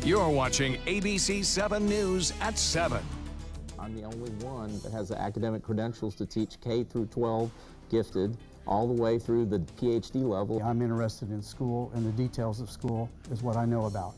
You're watching ABC7 News at 7. I'm the only one that has the academic credentials to teach K through 12 gifted all the way through the PhD level. I'm interested in school, and the details of school is what I know about.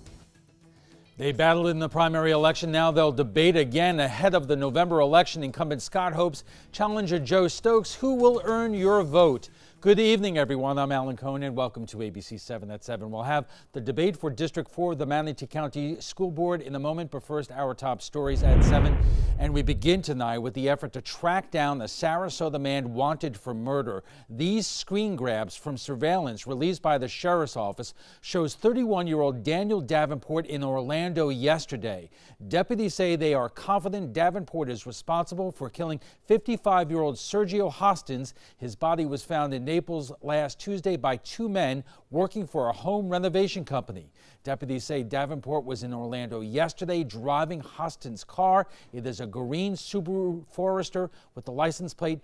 They battled in the primary election. Now they'll debate again ahead of the November election. Incumbent Scott hopes challenger Joe Stokes, who will earn your vote. Good evening, everyone. I'm Alan Cohn, and welcome to ABC 7 at 7. We'll have the debate for District 4 of the Manatee County School Board in a moment, but first, our top stories at 7. And we begin tonight with the effort to track down the Sarasota man wanted for murder. These screen grabs from surveillance released by the Sheriff's Office shows 31-year-old Daniel Davenport in Orlando yesterday. Deputies say they are confident Davenport is responsible for killing 55-year-old Sergio Hostins. His body was found in Naples last Tuesday by two men working for a home renovation company. Deputies say Davenport was in Orlando yesterday driving Hostins' car. It is a green Subaru Forester with the license plate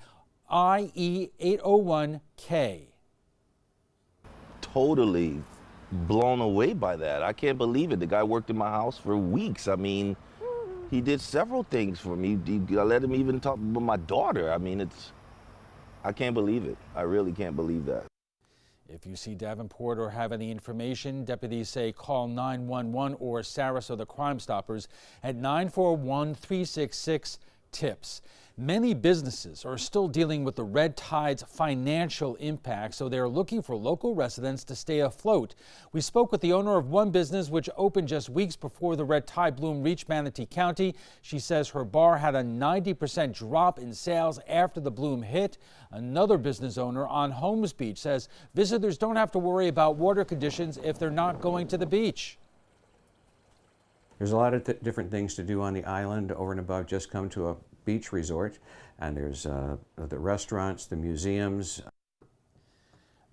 IE801K. Totally blown away by that. I can't believe it. The guy worked in my house for weeks. I mean, he did several things for me. I let him even talk with my daughter. I mean, I can't believe it. I really can't believe that. If you see Davenport or have any information, deputies say call 911 or Sarasota Crime Stoppers at 941-366-TIPS. Many businesses are still dealing with the red tide's financial impact, so they're looking for local residents to stay afloat. We spoke with the owner of one business which opened just weeks before the red tide bloom reached Manatee County. She says her bar had a 90% drop in sales after the bloom hit. Another business owner on Holmes Beach says visitors don't have to worry about water conditions if they're not going to the beach. There's a lot of different things to do on the island over and above just come to a beach resort, and there's the restaurants, the museums.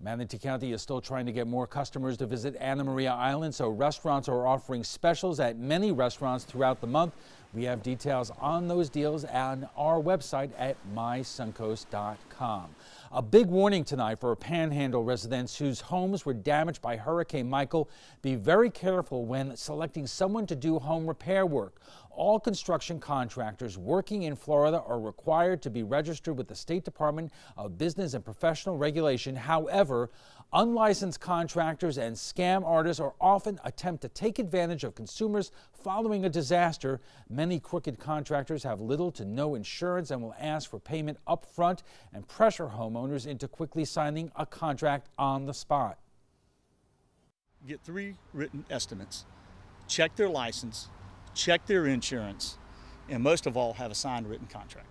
Manatee County is still trying to get more customers to visit Anna Maria Island, so restaurants are offering specials at many restaurants throughout the month. We have details on those deals on our website at mysuncoast.com. A big warning tonight for Panhandle residents whose homes were damaged by Hurricane Michael. Be very careful when selecting someone to do home repair work. All construction contractors working in Florida are required to be registered with the State Department of Business and Professional Regulation. However, unlicensed contractors and scam artists are often attempt to take advantage of consumers following a disaster. Many crooked contractors have little to no insurance and will ask for payment up front and pressure homeowners into quickly signing a contract on the spot. Get 3 written estimates, check their license, check their insurance, and most of all, have a signed written contract.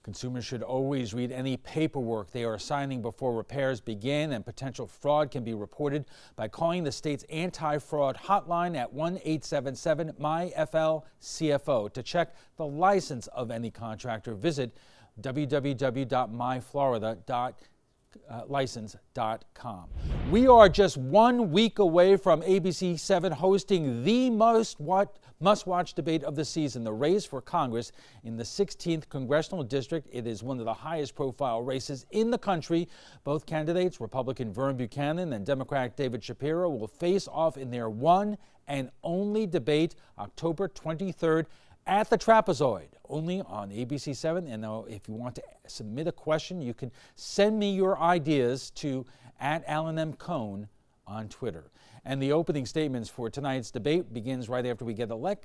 Consumers should always read any paperwork they are signing before repairs begin, and potential fraud can be reported by calling the state's anti-fraud hotline at 1-877-MY-FL-CFO. To check the license of any contractor, visit www.myflorida.license.com. We are just 1 week away from ABC7 hosting the must-watch debate of the season, the race for Congress in the 16th Congressional District. It is one of the highest profile races in the country. Both candidates, Republican Vern Buchanan and Democrat David Shapiro, will face off in their one and only debate October 23rd at the Trapezoid, only on ABC7. And if you want to submit a question, you can send me your ideas to @AlanMCohn on Twitter. And the opening statements for tonight's debate begins right after we get a look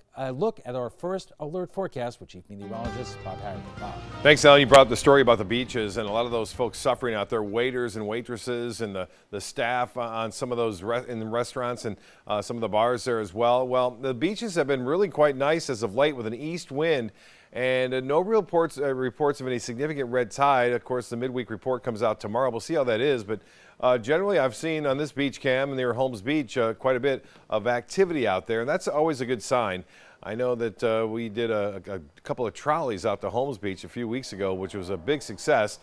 at our first alert forecast with Chief Meteorologist Bob Harrington. Bob. Thanks, Alan. You brought up the story about the beaches and a lot of those folks suffering out there, waiters and waitresses and the staff on some of those in the restaurants and some of the bars there as well. Well, the beaches have been really quite nice as of late with an east wind. And no real reports of any significant red tide. Of course, the midweek report comes out tomorrow. We'll see how that is. But generally, I've seen on this beach cam near Holmes Beach quite a bit of activity out there. And that's always a good sign. I know that we did a couple of trolleys out to Holmes Beach a few weeks ago, which was a big success.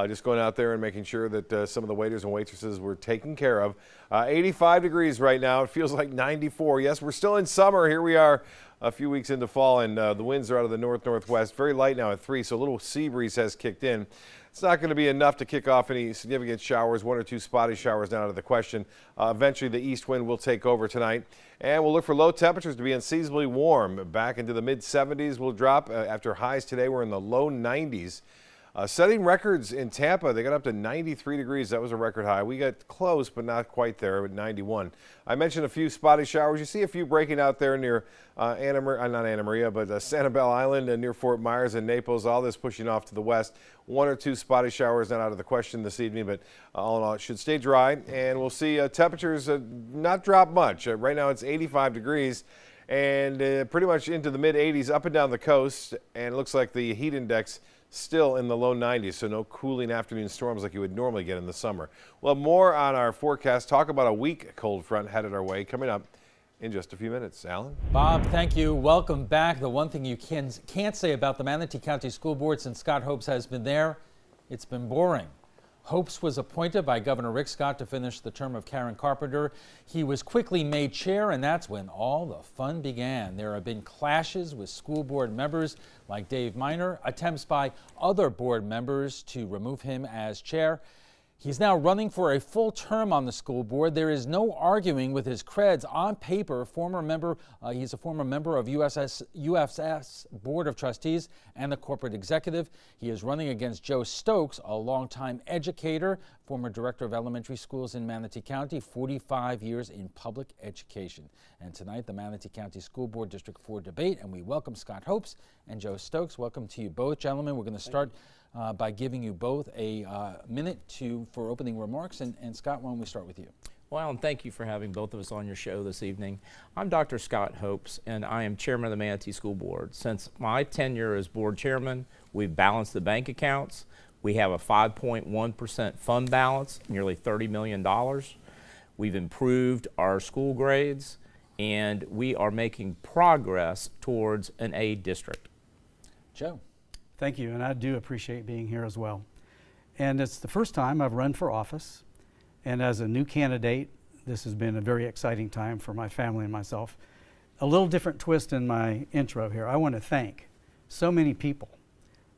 Just going out there and making sure that some of the waiters and waitresses were taken care of. 85 degrees right now. It feels like 94. Yes, we're still in summer. Here we are a few weeks into fall, and the winds are out of the north-northwest. Very light now at 3, so a little sea breeze has kicked in. it's not going to be enough to kick off any significant showers. 1 or 2 spotty showers not out of the question. Eventually, the east wind will take over tonight. And we'll look for low temperatures to be unseasonably warm. Back into the mid-70s will drop after highs today were in the low 90s. Setting records in Tampa, they got up to 93 degrees. That was a record high. We got close, but not quite there at 91. I mentioned a few spotty showers. You see a few breaking out there near not Anna Maria, but Sanibel Island and near Fort Myers and Naples. All this pushing off to the west. 1 or 2 spotty showers not out of the question this evening, but all in all, it should stay dry. And we'll see temperatures not drop much. Right now, it's 85 degrees. And pretty much into the mid-80s up and down the coast. And it looks like the heat index still in the low 90s, so no cooling afternoon storms like you would normally get in the summer. We'll have more on our forecast. Talk about a weak cold front headed our way coming up in just a few minutes. Alan? Bob, thank you. Welcome back. The one thing you can't say about the Manatee County School Board since Scott Hopes has been there, it's been boring. Hopes was appointed by Governor Rick Scott to finish the term of Karen Carpenter. He was quickly made chair, and that's when all the fun began. There have been clashes with school board members like Dave Miner, attempts by other board members to remove him as chair. He's now running for a full term on the school board. There is no arguing with his creds. On paper, he's a former member of UFS Board of Trustees and the corporate executive. He is running against Joe Stokes, a longtime educator, former director of elementary schools in Manatee County, 45 years in public education. And tonight, the Manatee County School Board District 4 debate, and we welcome Scott Hopes and Joe Stokes. Welcome to you both, gentlemen. We're going to start by giving you both a minute for opening remarks. And Scott, why don't we start with you? Well, Alan, thank you for having both of us on your show this evening. I'm Dr. Scott Hopes, and I am chairman of the Manatee School Board. Since my tenure as board chairman, we've balanced the bank accounts. We have a 5.1% fund balance, nearly $30 million. We've improved our school grades, and we are making progress towards an A district. Joe. Thank you, and I do appreciate being here as well. And it's the first time I've run for office, and as a new candidate, this has been a very exciting time for my family and myself. A little different twist in my intro here. I want to thank so many people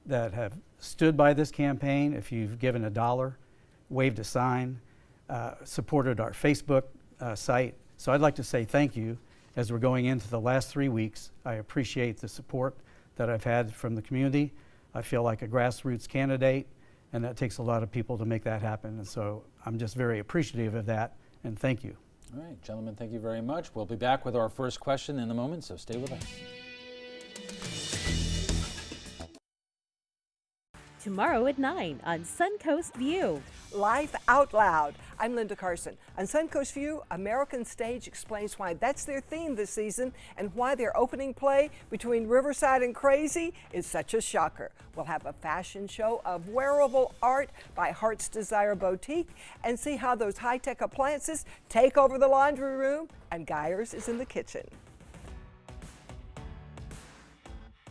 that have stood by this campaign. If you've given $1, waved a sign, supported our Facebook site. So I'd like to say thank you as we're going into the last 3 weeks. I appreciate the support that I've had from the community. I feel like a grassroots candidate, and that takes a lot of people to make that happen. And so I'm just very appreciative of that, and thank you. All right, gentlemen, thank you very much. We'll be back with our first question in a moment, so stay with us. Tomorrow at 9 on Suncoast View. Life Out Loud. I'm Linda Carson. On Suncoast View, American Stage explains why that's their theme this season and why their opening play Between Riverside and Crazy is such a shocker. We'll have a fashion show of wearable art by Heart's Desire Boutique and see how those high-tech appliances take over the laundry room, and Geyer's is in the kitchen.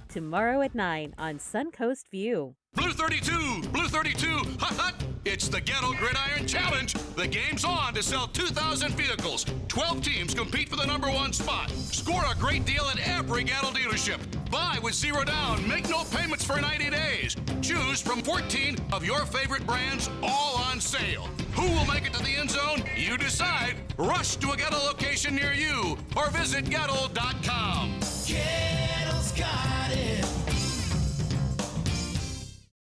Tomorrow at 9 on Suncoast View. Blue 32, Blue 32, hot, hot. It's the Ghetto Gridiron Challenge. The game's on to sell 2,000 vehicles. 12 teams compete for the #1 spot. Score a great deal at every Gatto dealership. Buy with 0 down. Make no payments for 90 days. Choose from 14 of your favorite brands, all on sale. Who will make it to the end zone? You decide. Rush to a Gatto location near you or visit Gatto.com. Gatto's got it.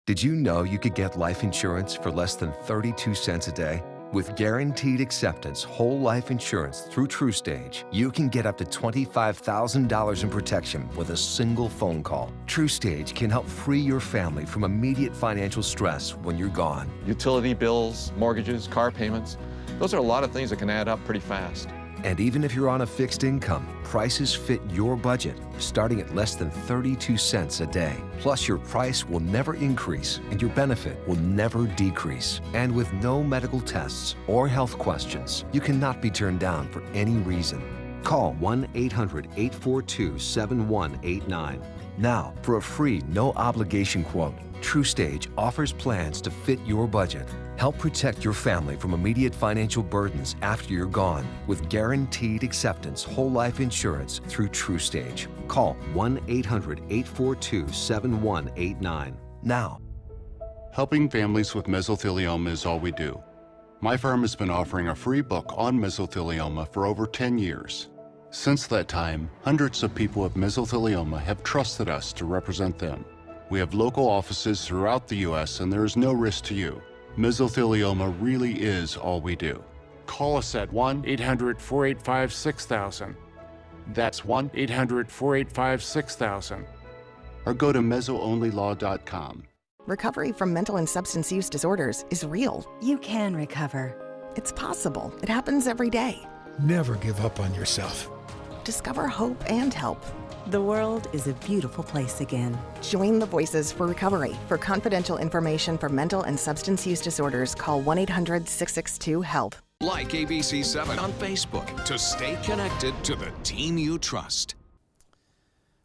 Did you know you could get life insurance for less than 32 cents a day? With Guaranteed Acceptance whole life insurance through TrueStage, you can get up to $25,000 in protection with a single phone call. TrueStage can help free your family from immediate financial stress when you're gone. Utility bills, mortgages, car payments, those are a lot of things that can add up pretty fast. And even if you're on a fixed income, prices fit your budget, starting at less than 32 cents a day. Plus, your price will never increase and your benefit will never decrease. And with no medical tests or health questions, you cannot be turned down for any reason. Call 1-800-842-7189. Now, for a free, no-obligation quote, TrueStage offers plans to fit your budget. Help protect your family from immediate financial burdens after you're gone with Guaranteed Acceptance whole life insurance through TrueStage. Call 1-800-842-7189 now. Helping families with mesothelioma is all we do. My firm has been offering a free book on mesothelioma for over 10 years. Since that time, hundreds of people with mesothelioma have trusted us to represent them. We have local offices throughout the U.S. and there is no risk to you. Mesothelioma really is all we do. Call us at 1-800-485-6000. That's 1-800-485-6000. Or go to mesoonlylaw.com. Recovery from mental and substance use disorders is real. You can recover. It's possible. It happens every day. Never give up on yourself. Discover hope and help. The world is a beautiful place again. Join the Voices for Recovery. For confidential information for mental and substance use disorders, call 1-800-662-HELP. Like ABC7 on Facebook to stay connected to the team you trust.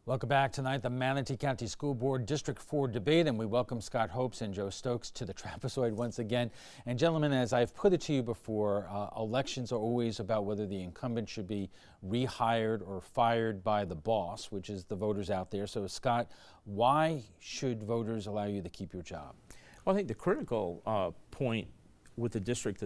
Welcome back tonight, the Manatee County School Board District 4 debate, and we welcome Scott Hopes and Joe Stokes to the trapezoid once again. And gentlemen, as I've put it to you before, elections are always about whether the incumbent should be rehired or fired by the boss, which is the voters out there. So Scott, why should voters allow you to keep your job? Well, I think the critical point with the district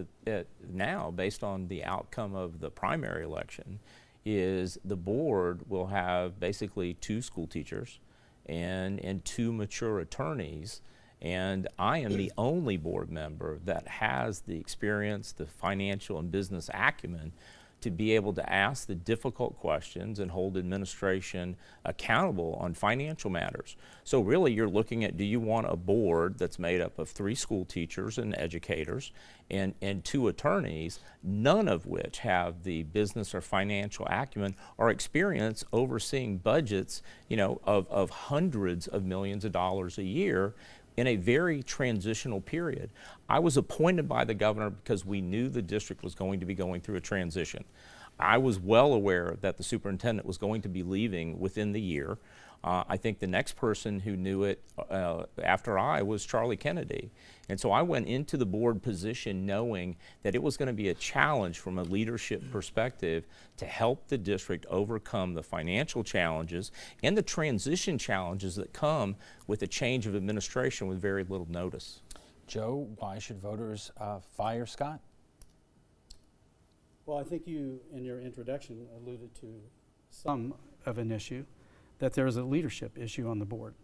now, based on the outcome of the primary election, is the board will have basically 2 school teachers and 2 mature attorneys, and I am the only board member that has the experience, the financial and business acumen to be able to ask the difficult questions and hold administration accountable on financial matters. So really you're looking at, do you want a board that's made up of 3 school teachers and educators and 2 attorneys, none of which have the business or financial acumen or experience overseeing budgets, you know, of hundreds of millions of dollars a year in a very transitional period. I was appointed by the governor because we knew the district was going to be going through a transition. I was well aware that the superintendent was going to be leaving within the year. I think the next person who knew it after I was Charlie Kennedy. And so I went into the board position knowing that it was going to be a challenge from a leadership perspective to help the district overcome the financial challenges and the transition challenges that come with a change of administration with very little notice. Joe, why should voters fire Scott? Well, I think you, in your introduction, alluded to some of an issue, that there is a leadership issue on the board.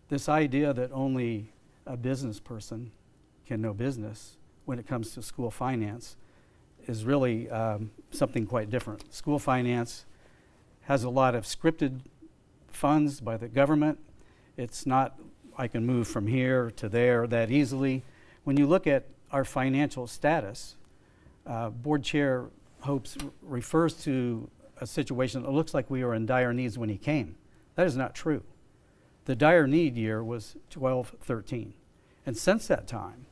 This idea that only a business person can know business when it comes to school finance is really something quite different. School finance has a lot of scripted funds by the government. It's not, I can move from here to there that easily. When you look at our financial status, Board Chair Hopes refers to a situation that looks like we were in dire needs when he came. That is not true. The dire need year was 12-13. And since that time,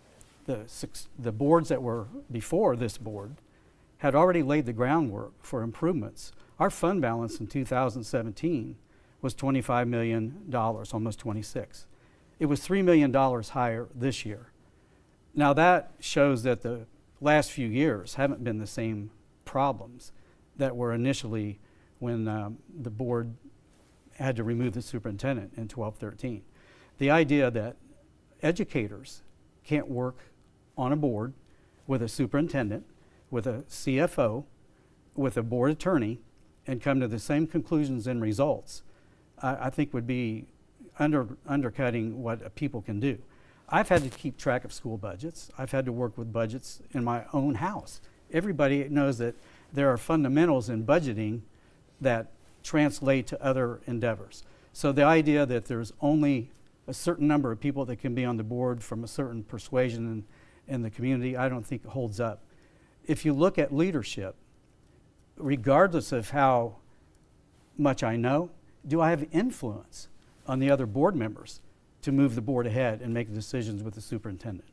the boards that were before this board had already laid the groundwork for improvements. Our fund balance in 2017 was $25 million, almost 26. It was $3 million higher this year. Now that shows that the last few years haven't been the same problems that were initially when the board had to remove the superintendent in 12-13. The idea that educators can't work on a board with a superintendent, with a CFO, with a board attorney, and come to the same conclusions and results, I think would be undercutting what people can do. I've had to keep track of school budgets. I've had to work with budgets in my own house. Everybody knows that there are fundamentals in budgeting that translate to other endeavors. So the idea that there's only a certain number of people that can be on the board from a certain persuasion in the community, I don't think holds up. If you look at leadership, regardless of how much I know, do I have influence on the other board members to move the board ahead and make decisions with the superintendent?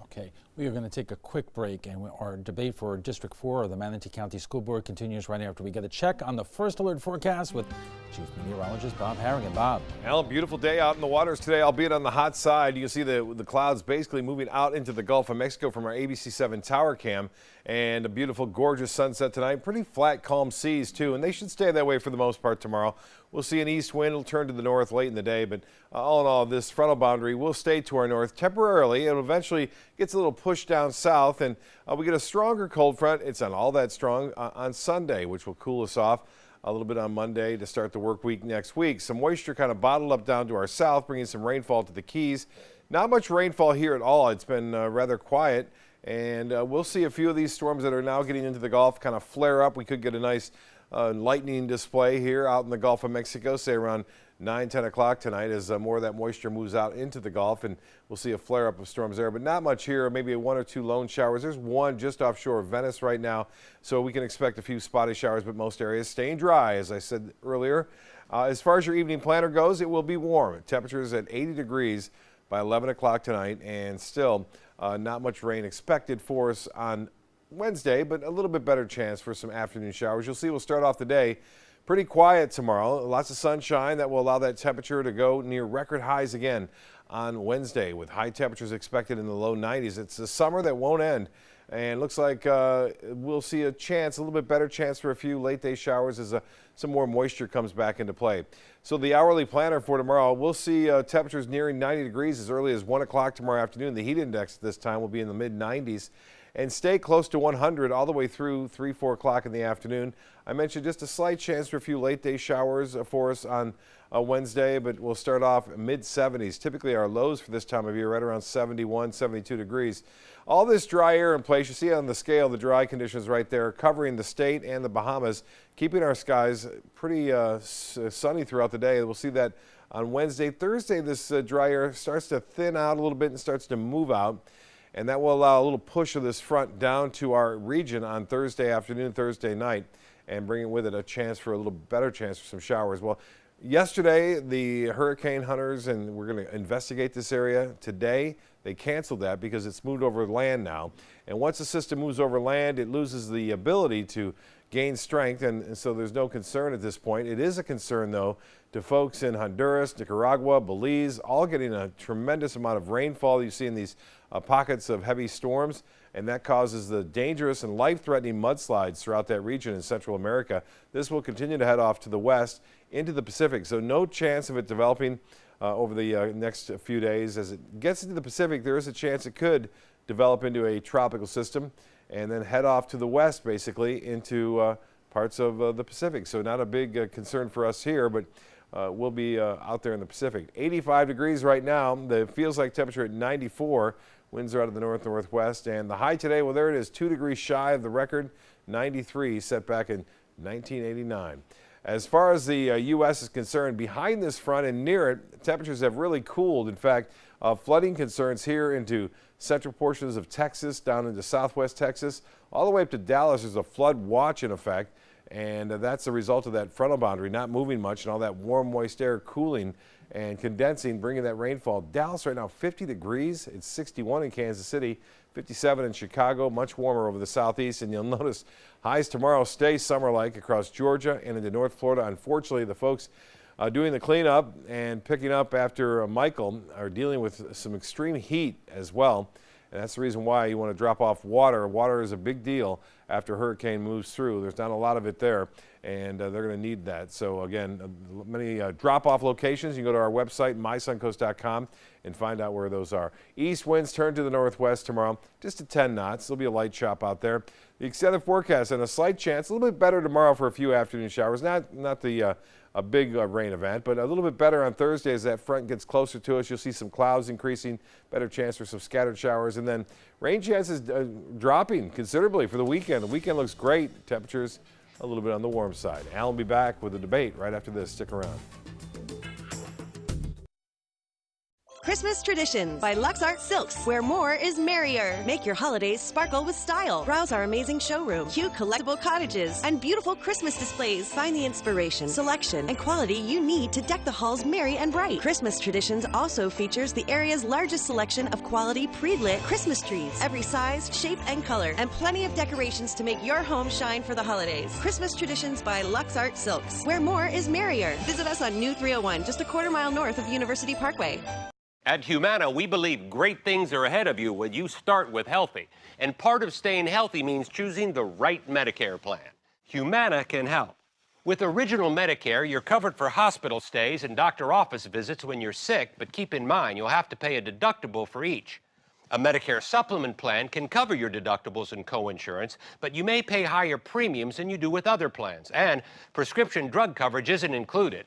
Okay, we are going to take a quick break, and our debate for District 4 of the Manatee County School Board continues right after we get a check on the First Alert forecast with Chief Meteorologist Bob Harrigan. Bob. Alan, beautiful day out in the waters today, albeit on the hot side. You can see the clouds basically moving out into the Gulf of Mexico from our ABC7 tower cam, and a beautiful, gorgeous sunset tonight. Pretty flat, calm seas, too, and they should stay that way for the most part tomorrow. We'll see an east wind. It'll turn to the north late in the day, but all in all, this frontal boundary will stay to our north temporarily. It eventually gets a little push down south, and we get a stronger cold front. It's not all that strong on Sunday, which will cool us off a little bit on Monday to start the work week next week. Some moisture kind of bottled up down to our south, bringing some rainfall to the Keys. Not much rainfall here at all. It's been rather quiet, and we'll see a few of these storms that are now getting into the Gulf kind of flare up. We could get a nice lightning display here out in the Gulf of Mexico, say around 9, 10 o'clock tonight, as more of that moisture moves out into the Gulf, and we'll see a flare up of storms there, but not much here. Maybe 1 or 2 lone showers. There's one just offshore of Venice right now, so we can expect a few spotty showers, but most areas staying dry, as I said earlier. As far as your evening planner goes, it will be warm. Temperatures at 80 degrees by 11 o'clock tonight, and still not much rain expected for us on Wednesday, but a little bit better chance for some afternoon showers. You'll see we'll start off the day pretty quiet tomorrow. Lots of sunshine that will allow that temperature to go near record highs again on Wednesday, with high temperatures expected in the low 90s. It's a summer that won't end, and looks like we'll see a little bit better chance for a few late day showers as some more moisture comes back into play. So the hourly planner for tomorrow, we'll see temperatures nearing 90 degrees as early as 1 o'clock tomorrow afternoon. The heat index this time will be in the mid 90s. And stay close to 100 all the way through 3, 4 o'clock in the afternoon. I mentioned just a slight chance for a few late day showers for us on Wednesday, but we'll start off mid 70s. Typically our lows for this time of year right around 71, 72 degrees. All this dry air in place, you see on the scale the dry conditions right there covering the state and the Bahamas, keeping our skies pretty sunny throughout the day. We'll see that on Wednesday. Thursday, this dry air starts to thin out a little bit and starts to move out. And that will allow a little push of this front down to our region on Thursday afternoon, Thursday night, and bringing with it a chance for a little better chance for some showers. Well, yesterday, the hurricane hunters, and we're going to investigate this area today, they canceled that because it's moved over land now. And once the system moves over land, it loses the ability to gain strength, and so there's no concern at this point. It is a concern, though, to folks in Honduras, Nicaragua, Belize, all getting a tremendous amount of rainfall. You see in these pockets of heavy storms, and that causes the dangerous and life-threatening mudslides throughout that region in Central America. This will continue to head off to the west into the Pacific, so no chance of it developing over the next few days. As it gets into the Pacific, there is a chance it could develop into a tropical system and then head off to the west, basically, into parts of the Pacific. So not a big concern for us here, but we'll be out there in the Pacific. 85 degrees right now. The feels like temperature at 94. Winds are out of the north-northwest. And the high today, well, there it is, 2 degrees shy of the record, 93, set back in 1989. As far as the U.S. is concerned, behind this front and near it, temperatures have really cooled. In fact, flooding concerns here into central portions of Texas, down into southwest Texas, all the way up to Dallas. There's a flood watch in effect, and that's the result of that frontal boundary not moving much and all that warm, moist air cooling and condensing, bringing that rainfall. Dallas right now 50 degrees. It's 61 in Kansas City, 57 in Chicago, much warmer over the southeast. And you'll notice highs tomorrow stay summer-like across Georgia and into North Florida. Unfortunately, the folks doing the cleanup and picking up after Michael are dealing with some extreme heat as well. And that's the reason why you want to drop off water. Water is a big deal after a hurricane moves through. There's not a lot of it there, and they're going to need that. So again, many drop-off locations. You can go to our website, mysuncoast.com, and find out where those are. East winds turn to the northwest tomorrow, just to 10 knots. There'll be a light chop out there. The extended forecast and a slight chance, a little bit better tomorrow for a few afternoon showers. Not a big rain event, but a little bit better on Thursday as that front gets closer to us. You'll see some clouds increasing, better chance for some scattered showers, and then rain chances dropping considerably for the weekend. The weekend looks great. Temperatures a little bit on the warm side. Al will be back with a debate right after this. Stick around. Christmas Traditions by Lux Art Silks, where more is merrier. Make your holidays sparkle with style. Browse our amazing showroom, cute collectible cottages, and beautiful Christmas displays. Find the inspiration, selection, and quality you need to deck the halls merry and bright. Christmas Traditions also features the area's largest selection of quality pre-lit Christmas trees, every size, shape, and color, and plenty of decorations to make your home shine for the holidays. Christmas Traditions by Lux Art Silks, where more is merrier. Visit us on New 301, just a quarter-mile north of University Parkway. At Humana, we believe great things are ahead of you when you start with healthy. And part of staying healthy means choosing the right Medicare plan. Humana can help. With Original Medicare, you're covered for hospital stays and doctor office visits when you're sick, but keep in mind you'll have to pay a deductible for each. A Medicare supplement plan can cover your deductibles and coinsurance, but you may pay higher premiums than you do with other plans, and prescription drug coverage isn't included.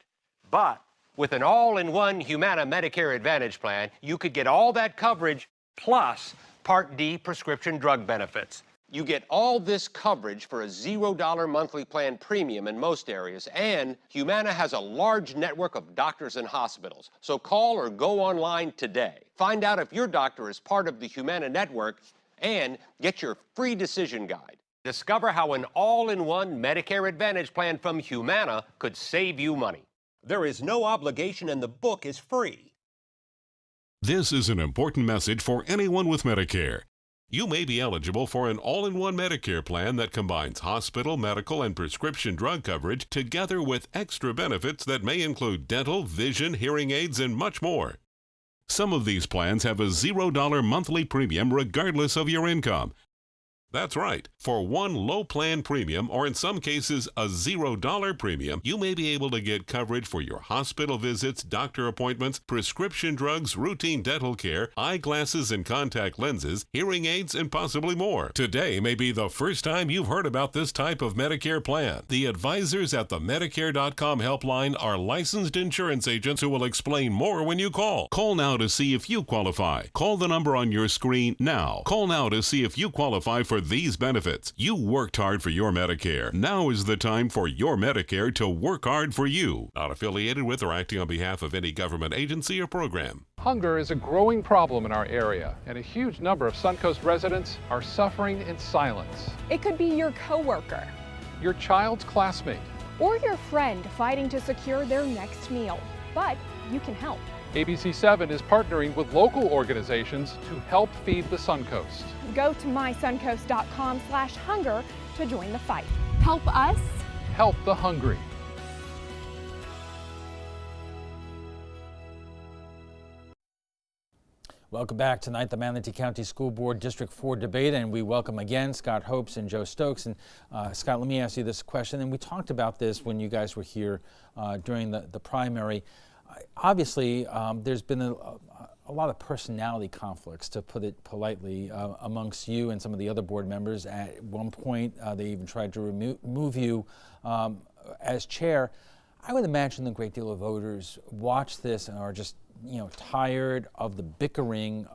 But with an all-in-one Humana Medicare Advantage plan, you could get all that coverage plus Part D prescription drug benefits. You get all this coverage for a $0 monthly plan premium in most areas, and Humana has a large network of doctors and hospitals. So call or go online today. Find out if your doctor is part of the Humana network and get your free decision guide. Discover how an all-in-one Medicare Advantage plan from Humana could save you money. There is no obligation and the book is free. This is an important message for anyone with Medicare. You may be eligible for an all-in-one Medicare plan that combines hospital, medical, and prescription drug coverage together with extra benefits that may include dental, vision, hearing aids, and much more. Some of these plans have a $0 monthly premium regardless of your income. That's right. For one low plan premium, or in some cases a $0 premium, you may be able to get coverage for your hospital visits, doctor appointments, prescription drugs, routine dental care, eyeglasses and contact lenses, hearing aids, and possibly more. Today may be the first time you've heard about this type of Medicare plan. The advisors at the Medicare.com helpline are licensed insurance agents who will explain more when you call. Call now to see if you qualify. Call the number on your screen now. Call now to see if you qualify for these benefits. You worked hard for your Medicare. Now is the time for your Medicare to work hard for you. Not affiliated with or acting on behalf of any government agency or program. Hunger is a growing problem in our area, and a huge number of Suncoast residents are suffering in silence. It could be your coworker, your child's classmate, or your friend fighting to secure their next meal. But you can help. ABC7 is partnering with local organizations to help feed the Suncoast. Go to mysuncoast.com/hunger to join the fight. Help us. Help the hungry. Welcome back. Tonight, the Manatee County School Board District 4 debate, and we welcome again Scott Hopes and Joe Stokes. And Scott, let me ask you this question, and we talked about this when you guys were here during the primary. Obviously, there's been a lot of personality conflicts, to put it politely, amongst you and some of the other board members. At one point, they even tried to remove you as chair. I would imagine a great deal of voters watch this and are just, tired of the bickering.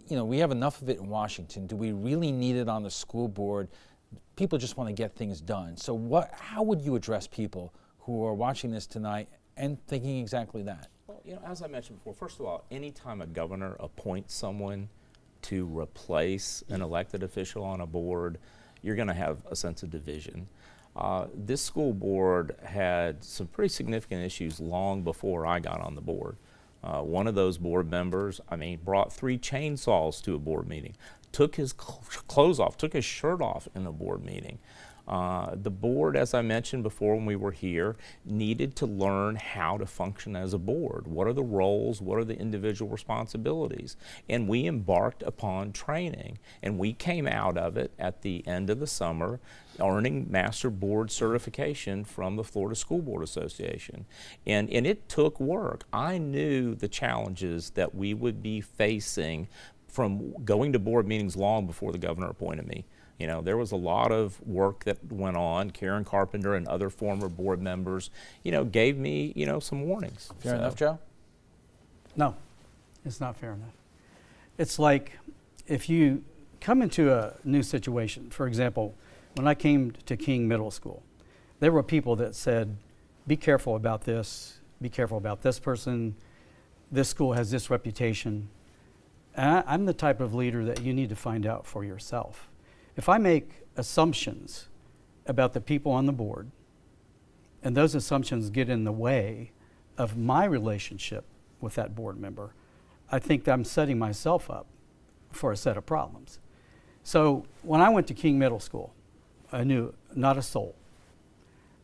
We have enough of it in Washington. Do we really need it on the school board? People just want to get things done. So how would you address people who are watching this tonight and thinking exactly that? Well, as I mentioned before, first of all, anytime a governor appoints someone to replace an elected official on a board, you're going to have a sense of division. This school board had some pretty significant issues long before I got on the board. One of those board members, brought 3 chainsaws to a board meeting, took his clothes off, took his shirt off in a board meeting. The board, as I mentioned before when we were here, needed to learn how to function as a board. What are the roles? What are the individual responsibilities? And we embarked upon training, and we came out of it at the end of the summer earning Master Board certification from the Florida School Board Association. And it took work. I knew the challenges that we would be facing from going to board meetings long before the governor appointed me. There was a lot of work that went on. Karen Carpenter and other former board members, gave me, some warnings. Fair enough, Joe? No, it's not fair enough. It's like if you come into a new situation, for example, when I came to King Middle School, there were people that said, be careful about this person. this school has this reputation. And I'm the type of leader that you need to find out for yourself. If I make assumptions about the people on the board, and those assumptions get in the way of my relationship with that board member, I think that I'm setting myself up for a set of problems. So when I went to King Middle School, I knew not a soul.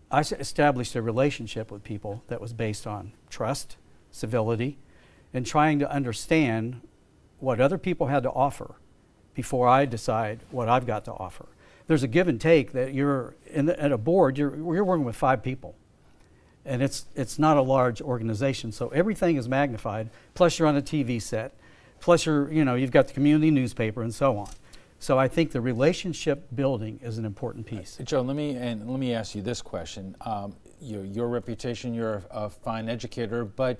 I established a relationship with people that was based on trust, civility, and trying to understand what other people had to offer before I decide what I've got to offer. There's a give and take that you're at a board, you're working with 5 people. And it's not a large organization, so everything is magnified, plus you're on a TV set, plus you've got the community newspaper and so on. So I think the relationship building is an important piece. Joe, let me ask you this question. Your reputation, you're a fine educator, but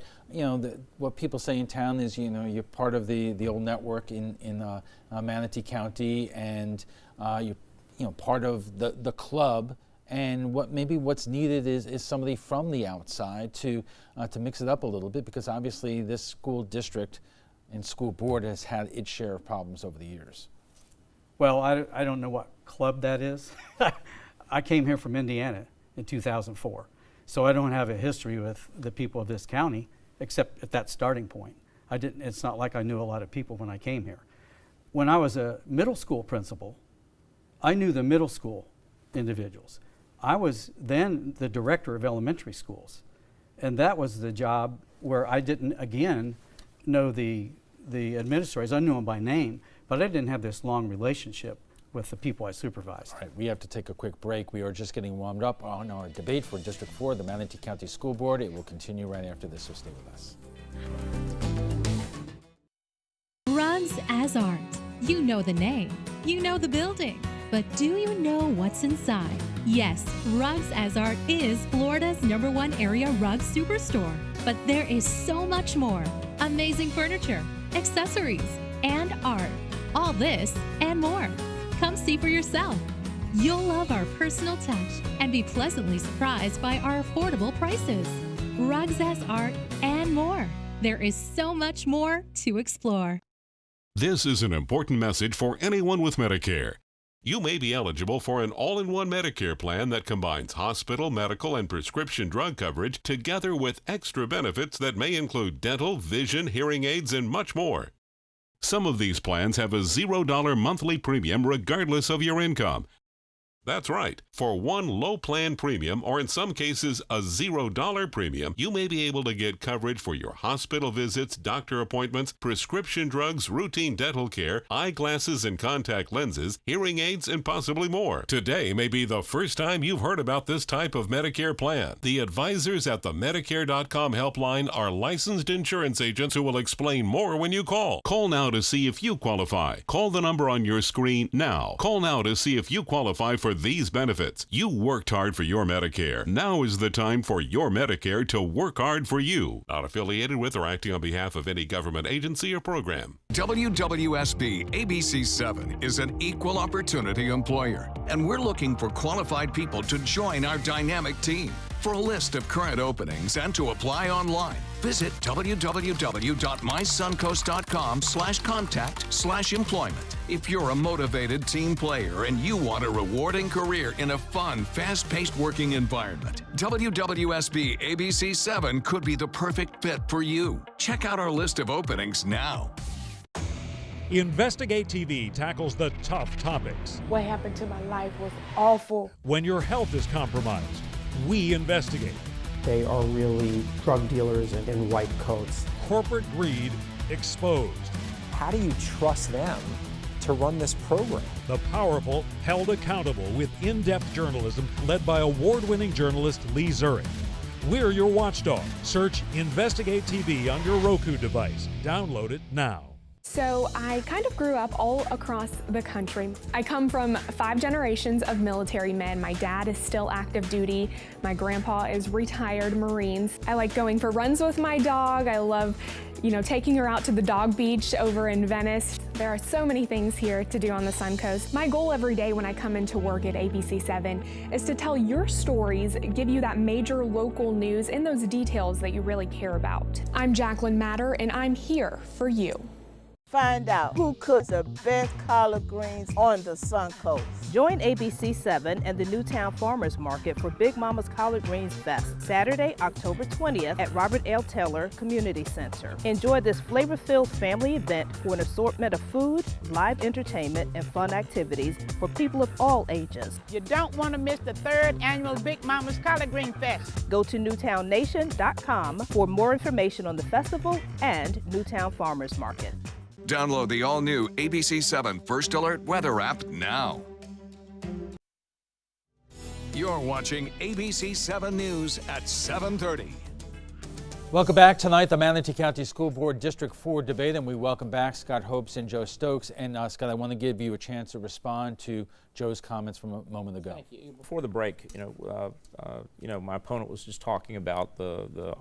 what people say in town is you're part of the old network in Manatee County, and you're part of the club. And what's needed is somebody from the outside to mix it up a little bit, because obviously this school district and school board has had its share of problems over the years. Well, I don't know what club that is. I came here from Indiana in 2004, so I don't have a history with the people of this county, except at that starting point. It's not like I knew a lot of people when I came here. When I was a middle school principal, I knew the middle school individuals. I was then the director of elementary schools, and that was the job where I didn't, again, know the administrators. I knew them by name, but I didn't have this long relationship with the people I supervised. All right, we have to take a quick break. We are just getting warmed up on our debate for District 4, the Manatee County School Board. It will continue right after this, so stay with us. Rugs as Art. You know the name, you know the building, but do you know what's inside? Yes, Rugs as Art is Florida's #1 area rug superstore. But there is so much more. Amazing furniture, accessories, and art. All this and more. Come see for yourself. You'll love our personal touch and be pleasantly surprised by our affordable prices. Rugs as Art and more. There is so much more to explore. This is an important message for anyone with Medicare. You may be eligible for an all-in-one Medicare plan that combines hospital, medical, and prescription drug coverage together with extra benefits that may include dental, vision, hearing aids, and much more. Some of these plans have a $0 monthly premium regardless of your income. That's right. For one low plan premium, or in some cases a $0 premium, you may be able to get coverage for your hospital visits, doctor appointments, prescription drugs, routine dental care, eyeglasses and contact lenses, hearing aids, and possibly more. Today may be the first time you've heard about this type of Medicare plan. The advisors at the Medicare.com helpline are licensed insurance agents who will explain more when you call. Call now to see if you qualify. Call the number on your screen now. Call now to see if you qualify for these benefits. You worked hard for your Medicare. Now is the time for your Medicare to work hard for you. Not affiliated with or acting on behalf of any government agency or program. WWSB ABC7 is an equal opportunity employer, and we're looking for qualified people to join our dynamic team. For a list of current openings and to apply online, visit www.mysuncoast.com/contact/employment. If you're a motivated team player and you want a rewarding career in a fun, fast-paced working environment, WWSB ABC7 could be the perfect fit for you. Check out our list of openings now. Investigate TV tackles the tough topics. What happened to my life was awful. When your health is compromised, we investigate. They are really drug dealers in white coats. Corporate greed exposed. How do you trust them to run this program? The powerful held accountable with in-depth journalism led by award-winning journalist Lee Zurich. We're your watchdog. Search Investigate TV on your Roku device. Download it now. So I kind of grew up all across the country. I come from 5 generations of military men. My dad is still active duty. My grandpa is retired Marines. I like going for runs with my dog. I love, taking her out to the dog beach over in Venice. There are so many things here to do on the Suncoast. My goal every day when I come into work at ABC7 is to tell your stories, give you that major local news and those details that you really care about. I'm Jacqueline Matter, and I'm here for you. Find out who cooks the best collard greens on the Suncoast. Join ABC7 and the Newtown Farmers Market for Big Mama's Collard Greens Fest, Saturday, October 20th at Robert L. Taylor Community Center. Enjoy this flavor-filled family event for an assortment of food, live entertainment, and fun activities for people of all ages. You don't want to miss the 3rd annual Big Mama's Collard Green Fest. Go to newtownnation.com for more information on the festival and Newtown Farmers Market. Download the all-new ABC7 First Alert Weather app now. You're watching ABC7 News at 7:30. Welcome back. Tonight, the Manatee County School Board District 4 debate, and we welcome back Scott Hopes and Joe Stokes. And Scott, I want to give you a chance to respond to Joe's comments from a moment ago. Thank you. Before the break, my opponent was just talking about the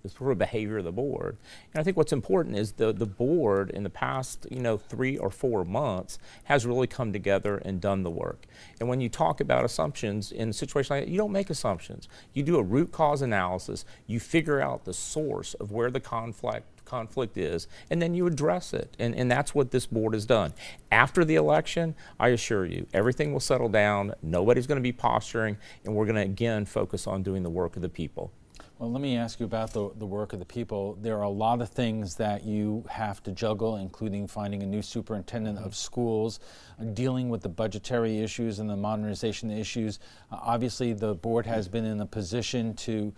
sort of behavior of the board, and I think what's important is the board in the past 3 or 4 months has really come together and done the work. And when you talk about assumptions in a situation like that, you don't make assumptions. You do a root cause analysis. You figure out the source of where the conflict is, and then you address it, and that's what this board has done. After the election, I assure you, everything will settle down, nobody's going to be posturing, and we're going to again focus on doing the work of the people. Well, let me ask you about the work of the people. There are a lot of things that you have to juggle, including finding a new superintendent of schools, dealing with the budgetary issues and the modernization issues. Obviously, the board has been in a position to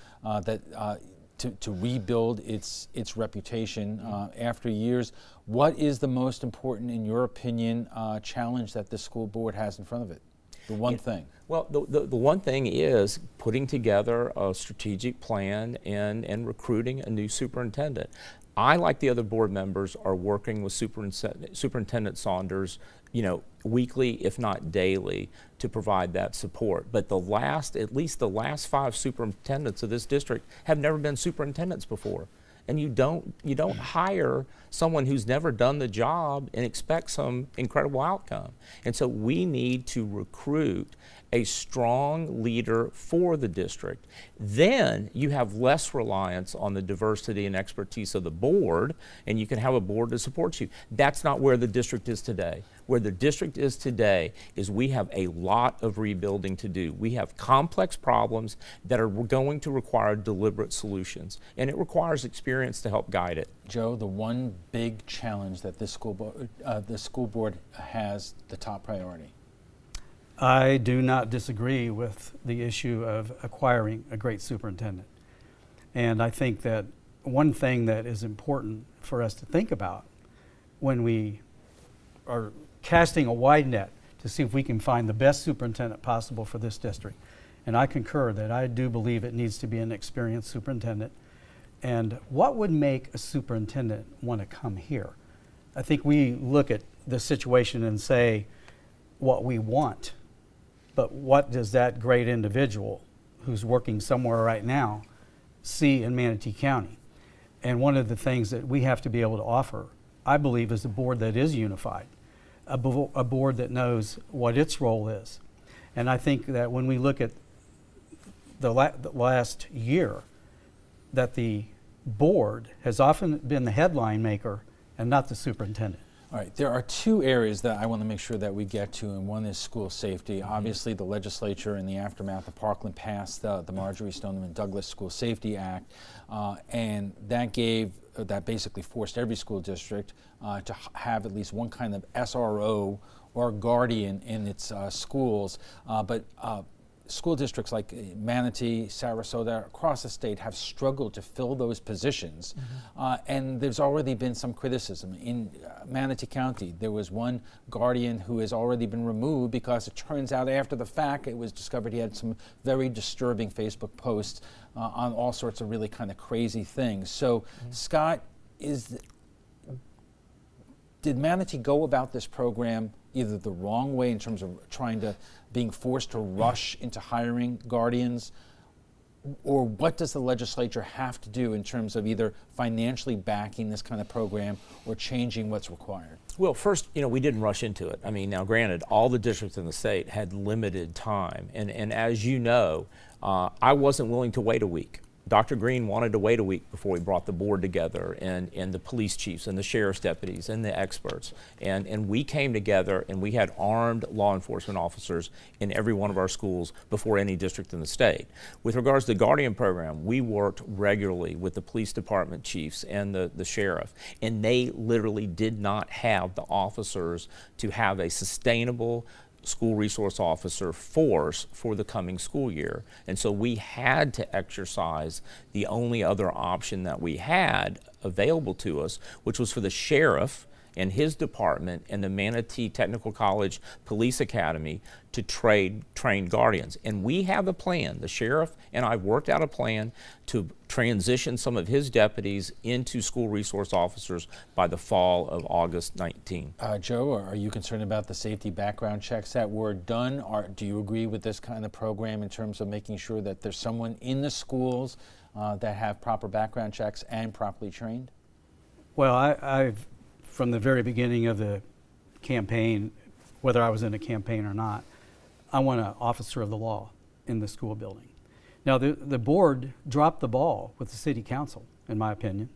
rebuild its reputation after years. What is the most important, in your opinion, challenge that this school board has in front of it? The one thing. Well, the one thing is putting together a strategic plan and recruiting a new superintendent. I, like the other board members, are working with Superintendent Saunders, weekly, if not daily, to provide that support. But at least the last 5 superintendents of this district have never been superintendents before. And you don't hire someone who's never done the job and expect some incredible outcome. And so we need to recruit a strong leader for the district. Then you have less reliance on the diversity and expertise of the board, and you can have a board that supports you. That's not where the district is today. Where the district is today is we have a lot of rebuilding to do. We have complex problems that are going to require deliberate solutions, and it requires experience to help guide it. Joe, the one big challenge that the school board has, the top priority. I do not disagree with the issue of acquiring a great superintendent. And I think that one thing that is important for us to think about when we are casting a wide net to see if we can find the best superintendent possible for this district. And I concur that I do believe it needs to be an experienced superintendent. And what would make a superintendent want to come here? I think we look at the situation and say what we want, but what does that great individual who's working somewhere right now see in Manatee County? And one of the things that we have to be able to offer, I believe, is a board that is unified, a board that knows what its role is. And I think that when we look at the last year, that the board has often been the headline maker and not the superintendent. All right, there are 2 areas that I want to make sure that we get to, and one is school safety. Obviously, the legislature in the aftermath of Parkland passed the Marjorie Stoneman Douglas School Safety Act, and that basically forced every school district to have at least one kind of SRO or guardian in its schools. But school districts like Manatee, Sarasota, across the state have struggled to fill those positions. And there's already been some criticism. In Manatee County, there was one guardian who has already been removed because it turns out after the fact it was discovered he had some very disturbing Facebook posts on all sorts of really kind of crazy things. So Scott, did Manatee go about this program either the wrong way in terms of being forced to rush into hiring guardians, or what does the legislature have to do in terms of either financially backing this kind of program or changing what's required? Well, first, we didn't rush into it. I mean, now granted, all the districts in the state had limited time. And as you know, I wasn't willing to wait a week. Dr. Green wanted to wait a week before we brought the board together, and the police chiefs and the sheriff's deputies and the experts. And we came together and we had armed law enforcement officers in every one of our schools before any district in the state. With regards to the Guardian program, we worked regularly with the police department chiefs and the sheriff, and they literally did not have the officers to have a sustainable school resource officer force for the coming school year. And so we had to exercise the only other option that we had available to us, which was for the sheriff and his department and the Manatee Technical College Police Academy to train guardians. And we have a plan. The sheriff and I worked out a plan to transition some of his deputies into school resource officers by the fall of August 19. Joe, are you concerned about the safety background checks that were done? Do you agree with this kind of program in terms of making sure that there's someone in the schools that have proper background checks and properly trained? Well, I've from the very beginning of the campaign, whether I was in a campaign or not, I want an officer of the law in the school building. Now, the board dropped the ball with the city council, in my opinion,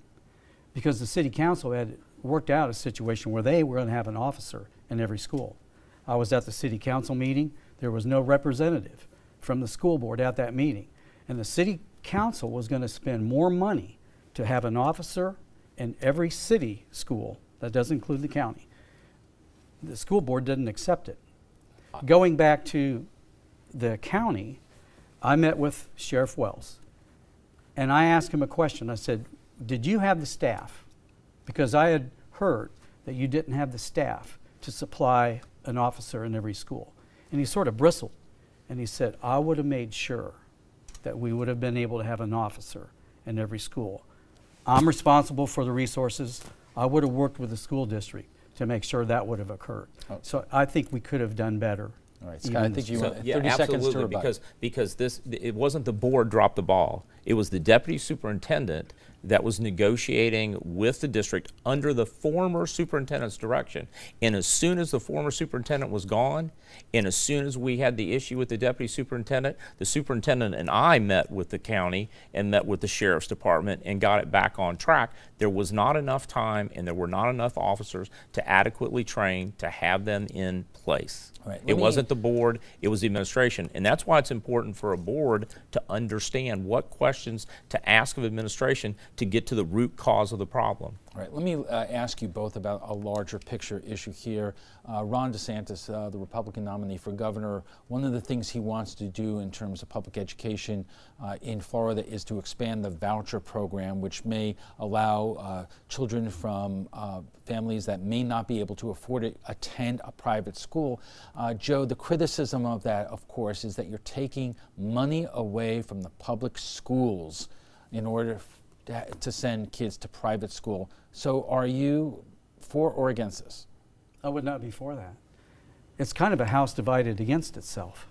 because the city council had worked out a situation where they were going to have an officer in every school. I was at the city council meeting. There was no representative from the school board at that meeting. And the city council was going to spend more money to have an officer in every city school. That does include the county. The school board didn't accept it. Going back to the county, I met with Sheriff Wells, and I asked him a question. I said, did you have the staff? Because I had heard that you didn't have the staff to supply an officer in every school. And he sort of bristled, and he said, I would have made sure that we would have been able to have an officer in every school. I'm responsible for the resources. I would have worked with the school district to make sure that would have occurred. Oh. So I think we could have done better. All right, Scott, I think you want 30 absolutely, seconds to rebut. because it wasn't the board dropped the ball. It was the deputy superintendent that was negotiating with the district under the former superintendent's direction. And as soon as the former superintendent was gone, and as soon as we had the issue with the deputy superintendent and I met with the county and met with the sheriff's department and got it back on track. There was not enough time and there were not enough officers to adequately train to have them in place. Right. It wasn't the board, it was the administration. And that's why it's important for a board to understand what questions to ask of administration to get to the root cause of the problem. All right, let me ask you both about a larger picture issue here. Ron DeSantis, the Republican nominee for governor, one of the things he wants to do in terms of public education in Florida is to expand the voucher program, which may allow children from families that may not be able to afford it attend a private school. Joe, the criticism of that, of course, is that you're taking money away from the public schools in order to send kids to private school. So are you for or against this? I would not be for that. It's kind of a house divided against itself.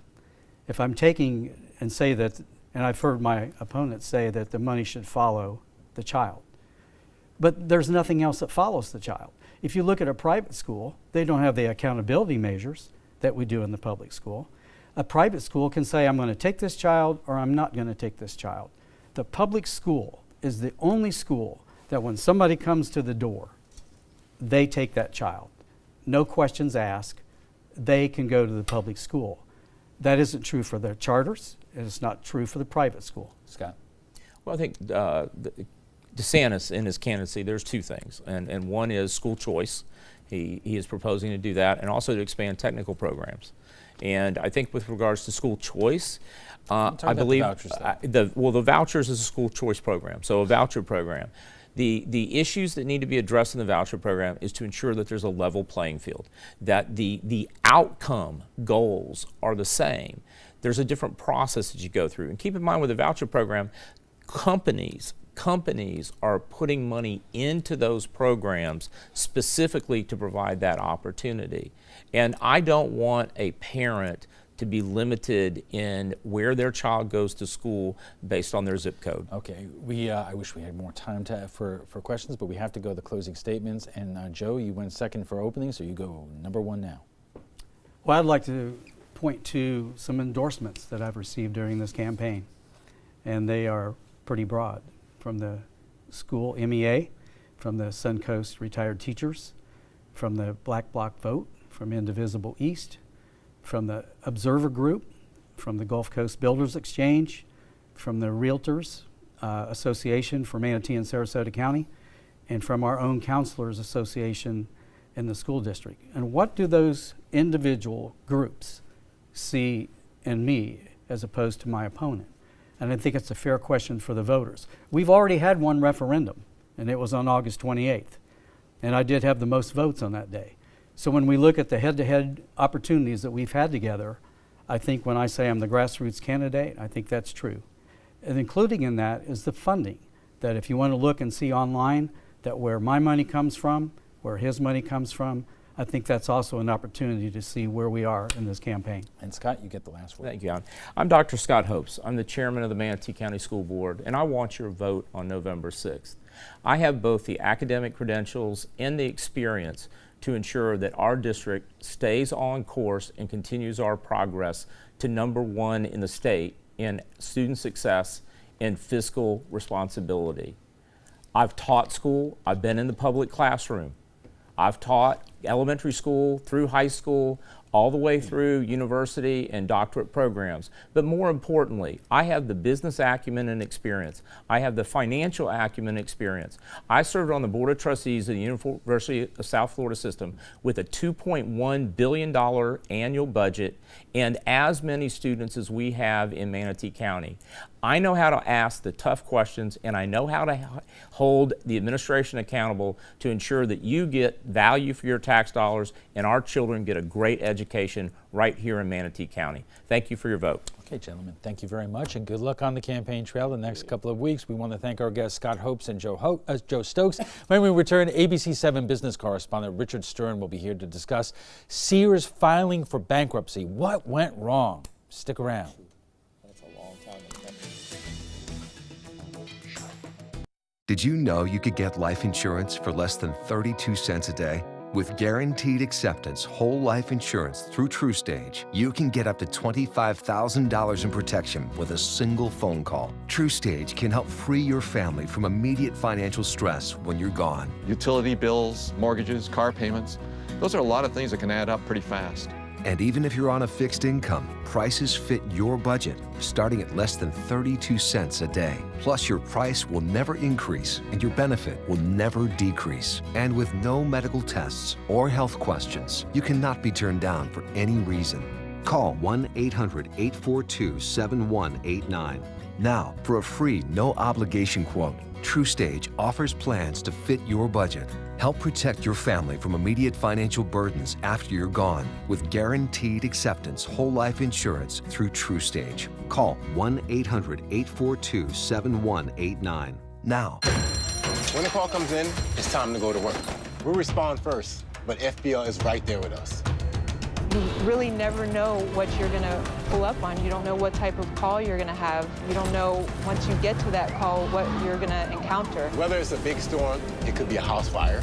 If I'm taking and say that, and I've heard my opponents say that the money should follow the child, but there's nothing else that follows the child. If you look at a private school, they don't have the accountability measures that we do in the public school. A private school can say, I'm going to take this child or I'm not going to take this child. The public school is the only school that when somebody comes to the door, they take that child. No questions asked. They can go to the public school. That isn't true for the charters, and it's not true for the private school. Scott? Well, I think DeSantis in his candidacy, there's two things, and one is school choice. He is proposing to do that, and also to expand technical programs. And I think with regards to school choice, I believe the vouchers is a school choice program, so a voucher program. The issues that need to be addressed in the voucher program is to ensure that there's a level playing field, that the outcome goals are the same. There's a different process that you go through. And keep in mind with the voucher program, companies companies are putting money into those programs specifically to provide that opportunity. And I don't want a parent to be limited in where their child goes to school based on their zip code. Okay, I wish we had more time for questions, but we have to go to the closing statements. And Joe, you went second for opening, so you go number one now. Well, I'd like to point to some endorsements that I've received during this campaign, and they are pretty broad. From the school MEA, from the Suncoast retired teachers, from the Black Bloc Vote, from Indivisible East, from the Observer Group, from the Gulf Coast Builders Exchange, from the Realtors Association for Manatee and Sarasota County, and from our own Counselors Association in the school district. And what do those individual groups see in me as opposed to my opponent? And I think it's a fair question for the voters. We've already had one referendum, and it was on August 28th. And I did have the most votes on that day. So when we look at the head-to-head opportunities that we've had together, I think when I say I'm the grassroots candidate, I think that's true. And including in that is the funding, that if you want to look and see online that where my money comes from, where his money comes from, I think that's also an opportunity to see where we are in this campaign. And Scott, you get the last word. Thank you, Alan. I'm Dr. Scott Hopes. I'm the chairman of the Manatee County School Board, and I want your vote on November 6th. I have both the academic credentials and the experience to ensure that our district stays on course and continues our progress to #1 in the state in student success and fiscal responsibility. I've taught school. I've been in the public classroom. I've taught elementary school through high school, all the way through university and doctorate programs. But more importantly, I have the business acumen and experience. I have the financial acumen and experience. I served on the Board of Trustees of the University of South Florida System with a $2.1 billion annual budget and as many students as we have in Manatee County. I know how to ask the tough questions, and I know how to hold the administration accountable to ensure that you get value for your tax dollars and our children get a great education right here in Manatee County. Thank you for your vote. Okay, gentlemen, thank you very much, and good luck on the campaign trail the next couple of weeks. We want to thank our guests, Scott Hopes and Joe Stokes. When we return, ABC7 business correspondent Richard Stern will be here to discuss Sears filing for bankruptcy. What went wrong? Stick around. Did you know you could get life insurance for less than 32 cents a day? With guaranteed acceptance whole life insurance through TruStage, you can get up to $25,000 in protection with a single phone call. TruStage can help free your family from immediate financial stress when you're gone. Utility bills, mortgages, car payments, those are a lot of things that can add up pretty fast. And even if you're on a fixed income, prices fit your budget, starting at less than 32 cents a day. Plus, your price will never increase and your benefit will never decrease. And with no medical tests or health questions, you cannot be turned down for any reason. Call 1-800-842-7189. Now, for a free, no-obligation quote, TruStage offers plans to fit your budget. Help protect your family from immediate financial burdens after you're gone with guaranteed acceptance whole life insurance through TruStage. Call 1-800-842-7189 now. When the call comes in, it's time to go to work. We'll respond first, but FBL is right there with us. You really never know what you're going to pull up on. You don't know what type of call you're going to have. You don't know, once you get to that call, what you're going to encounter. Whether it's a big storm, it could be a house fire,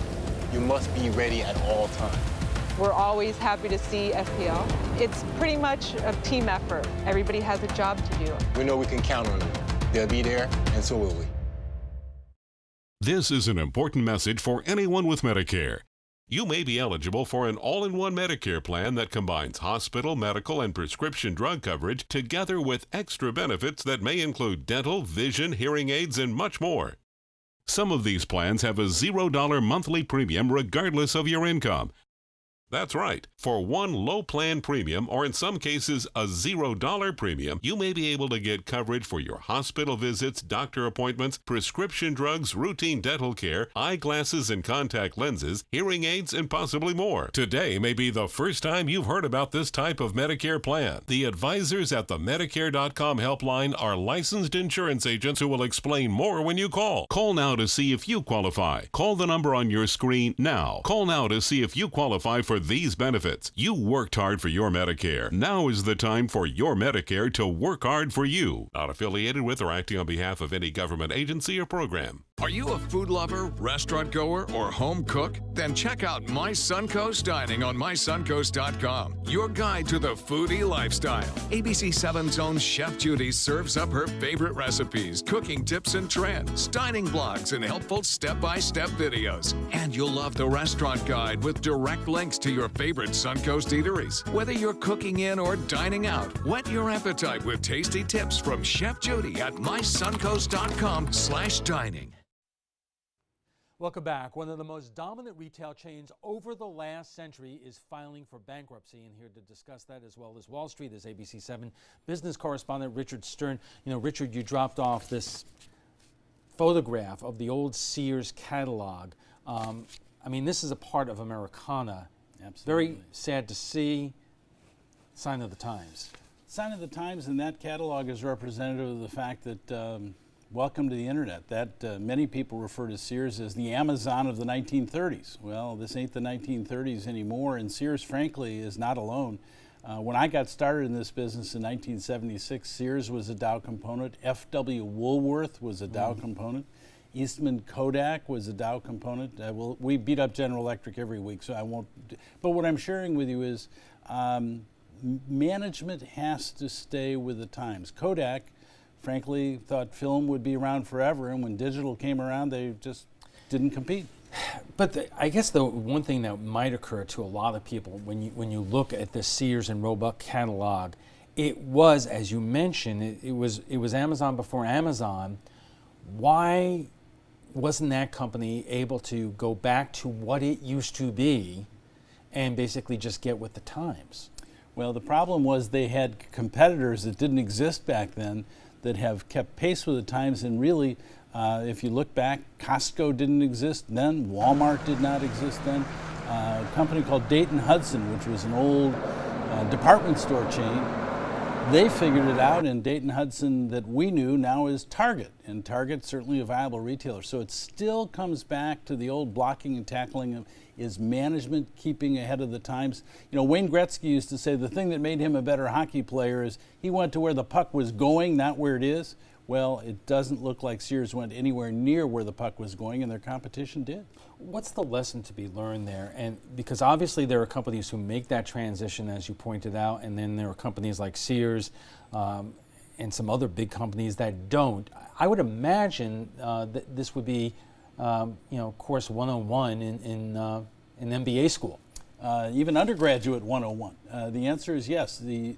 you must be ready at all times. We're always happy to see FPL. It's pretty much a team effort. Everybody has a job to do. We know we can count on them. They'll be there, and so will we. This is an important message for anyone with Medicare. You may be eligible for an all-in-one Medicare plan that combines hospital, medical, and prescription drug coverage together with extra benefits that may include dental, vision, hearing aids, and much more. Some of these plans have a $0 monthly premium regardless of your income. That's right. For one low plan premium, or in some cases a $0 premium, you may be able to get coverage for your hospital visits, doctor appointments, prescription drugs, routine dental care, eyeglasses and contact lenses, hearing aids, and possibly more. Today may be the first time you've heard about this type of Medicare plan. The advisors at the Medicare.com helpline are licensed insurance agents who will explain more when you call. Call now to see if you qualify. Call the number on your screen now. Call now to see if you qualify for these benefits. You worked hard for your Medicare. Now is the time for your Medicare to work hard for you. Not affiliated with or acting on behalf of any government agency or program. Are you a food lover, restaurant goer, or home cook? Then check out My Suncoast Dining on mysuncoast.com, your guide to the foodie lifestyle. ABC7's own Chef Judy serves up her favorite recipes, cooking tips and trends, dining blogs, and helpful step-by-step videos. And you'll love the restaurant guide with direct links to your favorite Suncoast eateries. Whether you're cooking in or dining out, whet your appetite with tasty tips from Chef Judy at mysuncoast.com/dining. Welcome back. One of the most dominant retail chains over the last century is filing for bankruptcy. And here to discuss that, as well as Wall Street, is ABC7 business correspondent Richard Stern. You know, Richard, you dropped off this photograph of the old Sears catalog. I mean, this is a part of Americana. Absolutely. Very sad to see. Sign of the times. Sign of the times, and that catalog is representative of the fact that welcome to the internet. That many people refer to Sears as the Amazon of the 1930s. Well, this ain't the 1930s anymore, and Sears, frankly, is not alone. When I got started in this business in 1976, Sears was a Dow component. F.W. Woolworth was a Dow component. Eastman Kodak was a Dow component. We beat up General Electric every week, so I won't. But what I'm sharing with you is management has to stay with the times. Kodak, frankly, thought film would be around forever, and when digital came around, they just didn't compete. But I guess the one thing that might occur to a lot of people when you look at the Sears and Roebuck catalog, it was, as you mentioned, it was Amazon before Amazon. Why wasn't that company able to go back to what it used to be and basically just get with the times? Well, the problem was they had competitors that didn't exist back then that have kept pace with the times, and really, if you look back, Costco didn't exist then, Walmart did not exist then. A company called Dayton Hudson, which was an old department store chain, they figured it out, and Dayton Hudson that we knew now is Target, and Target's certainly a viable retailer. So it still comes back to the old blocking and tackling of, is management keeping ahead of the times? You know, Wayne Gretzky used to say the thing that made him a better hockey player is he went to where the puck was going, not where it is. Well, it doesn't look like Sears went anywhere near where the puck was going, and their competition did. What's the lesson to be learned there? And because obviously there are companies who make that transition, as you pointed out, and then there are companies like Sears and some other big companies that don't. I would imagine that this would be, course 101 in MBA school. Even undergraduate 101. The answer is yes. The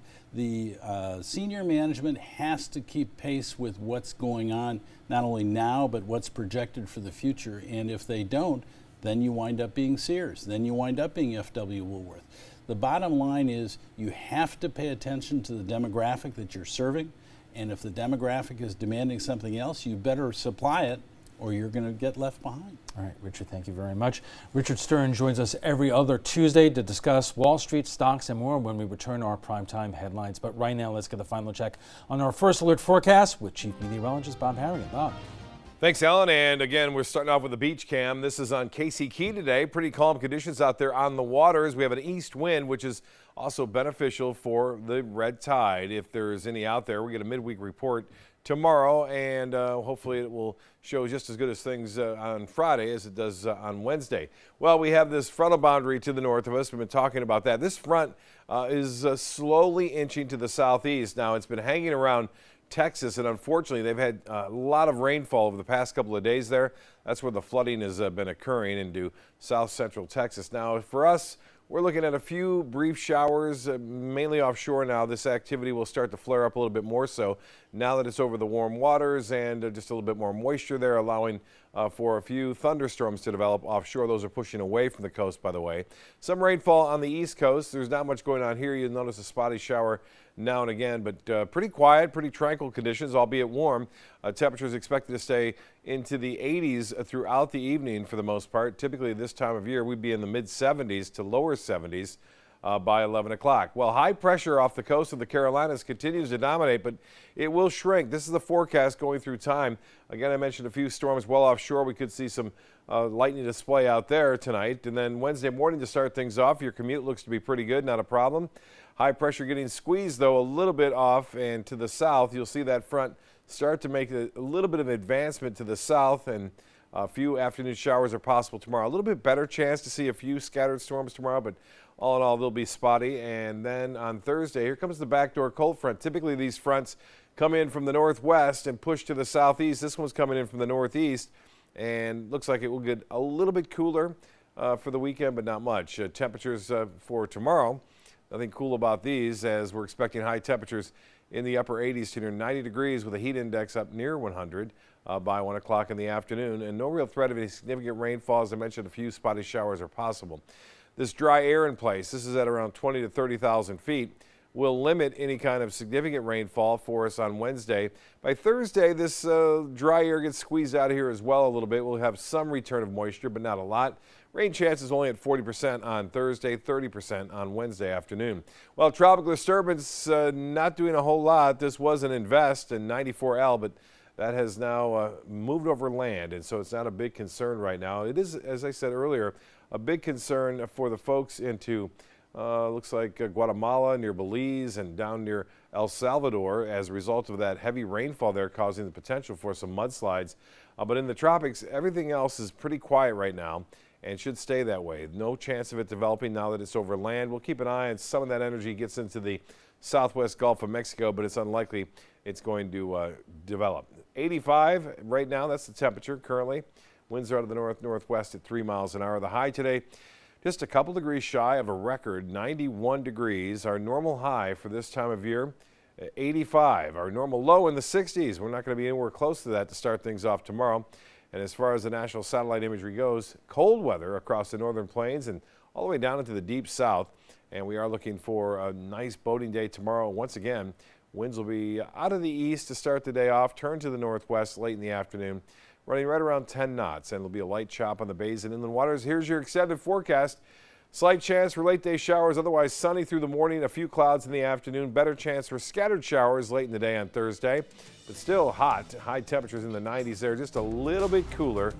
senior management has to keep pace with what's going on, not only now, but what's projected for the future. And if they don't, then you wind up being Sears. Then you wind up being F.W. Woolworth. The bottom line is you have to pay attention to the demographic that you're serving. And if the demographic is demanding something else, you better supply it, or you're going to get left behind. All right, Richard, thank you very much. Richard Stern joins us every other Tuesday to discuss Wall Street, stocks, and more when we return to our primetime headlines. But right now, let's get the final check on our first alert forecast with Chief Meteorologist Bob Harrigan. Bob. Thanks, Alan. And again, we're starting off with a beach cam. This is on Casey Key today. Pretty calm conditions out there on the waters. We have an east wind, which is also beneficial for the red tide. If there's any out there, we get a midweek report tomorrow, and hopefully it will show just as good as things on Friday as it does on Wednesday. Well, we have this frontal boundary to the north of us. We've been talking about that. This front is slowly inching to the southeast. Now, it's been hanging around Texas, and unfortunately, they've had a lot of rainfall over the past couple of days there. That's where the flooding has been occurring into south central Texas. Now, for us, We're looking at a few brief showers, mainly offshore now. This activity will start to flare up a little bit more so now that it's over the warm waters, and just a little bit more moisture there, allowing for a few thunderstorms to develop offshore. Those are pushing away from the coast, by the way. Some rainfall on the east coast. There's not much going on here. You'll notice a spotty shower now and again, but pretty quiet, pretty tranquil conditions, albeit warm. Temperatures expected to stay into the 80s throughout the evening for the most part. Typically this time of year, we'd be in the mid 70s to lower 70s by 11 o'clock. Well, high pressure off the coast of the Carolinas continues to dominate, but it will shrink. This is the forecast going through time. Again, I mentioned a few storms well offshore. We could see some lightning display out there tonight. And then Wednesday morning to start things off, your commute looks to be pretty good, not a problem. High pressure getting squeezed, though, a little bit off, and to the south, you'll see that front start to make a little bit of advancement to the south, and a few afternoon showers are possible tomorrow. A little bit better chance to see a few scattered storms tomorrow, but all in all, they'll be spotty. And then on Thursday, here comes the backdoor cold front. Typically, these fronts come in from the northwest and push to the southeast. This one's coming in from the northeast, and looks like it will get a little bit cooler for the weekend, but not much. Temperatures for tomorrow, nothing cool about these, as we're expecting high temperatures in the upper 80s to near 90 degrees with a heat index up near 100 by 1 o'clock in the afternoon, and no real threat of any significant rainfall. As I mentioned, a few spotty showers are possible. This dry air in place, this is at around 20 to 30,000 feet, will limit any kind of significant rainfall for us on Wednesday. By Thursday, this dry air gets squeezed out of here as well a little bit. We'll have some return of moisture, but not a lot. Rain chances only at 40% on Thursday, 30% on Wednesday afternoon. Well, tropical disturbance not doing a whole lot. This was an invest in 94L, but that has now moved over land, and so it's not a big concern right now. It is, as I said earlier, a big concern for the folks into looks like Guatemala, near Belize, and down near El Salvador as a result of that heavy rainfall there, causing the potential for some mudslides. But in the tropics, everything else is pretty quiet right now and should stay that way. No chance of it developing now that it's over land. We'll keep an eye on some of that energy gets into the southwest Gulf of Mexico, but it's unlikely it's going to develop. 85 right now, that's the temperature currently. Winds are out of the north-northwest at 3 miles an hour. The high today, just a couple degrees shy of a record, 91 degrees. Our normal high for this time of year, 85. Our normal low in the 60s. We're not going to be anywhere close to that to start things off tomorrow. And as far as the national satellite imagery goes, cold weather across the northern plains and all the way down into the deep south. And we are looking for a nice boating day tomorrow. Once again, winds will be out of the east to start the day off, turn to the northwest late in the afternoon, running right around 10 knots, and it'll be a light chop on the bays and inland waters. Here's your extended forecast. Slight chance for late day showers, otherwise sunny through the morning, a few clouds in the afternoon. Better chance for scattered showers late in the day on Thursday, but still hot. High temperatures in the 90s there, just a little bit cooler,